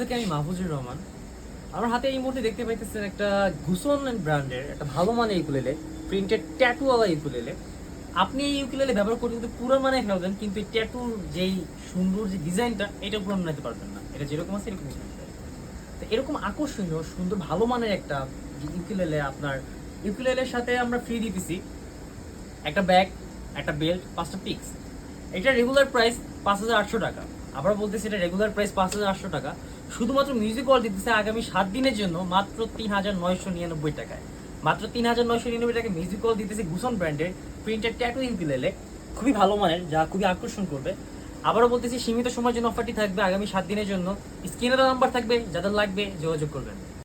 থেকে আমি মাহফুজুর রহমান। আমার হাতে এই মুহূর্তে দেখতে পাইতেছেন একটা গুসন ব্র্যান্ডের একটা ভালো মানের ইউকুলেলে, প্রিন্টেড ট্যাটুওয়ালা ইউকুলেলে। আপনি এই ইউকুলেলে ব্যবহার করতে কিন্তু পুরো মানে ফেলবেন, কিন্তু এই ট্যাটুর যেই সুন্দর যে ডিজাইনটা এটা পুরো নিতে পারবেন না। এটা যেরকম আছে এরকম থাকবে। তো এরকম আকর্ষণীয় সুন্দর ভালো মানের একটা ইউকুলেলে আপনার ইউকুলেলের সাথে আমরা ফ্রি দিতেছি একটা ব্যাগ, একটা বেল্ট, 5টা পিক্স। এটা রেগুলার প্রাইস 5,800 টাকা। আবার বলতেছি এটা রেগুলার প্রাইস 5,800 টাকা। শুধুমাত্র মিউজিক ওয়াল দিতেছে আগামী 7 দিনের জন্য মাত্র 3,999 টাকায়। মাত্র 3,999 টাকায় মিউজিক ওয়াল দিতেছে গুসন ব্র্যান্ডের প্রিন্টেড ট্যাটু ইউকুলেলে, খুবই ভালো মানের, যা খুবই আকর্ষণ করবে। আবারও বলতেছি সীমিত সময়ের জন্য অফারটি থাকবে আগামী 7 দিনের জন্য। স্ক্রিনে নাম্বার থাকবে, যাদের লাগবে যোগাযোগ করবেন।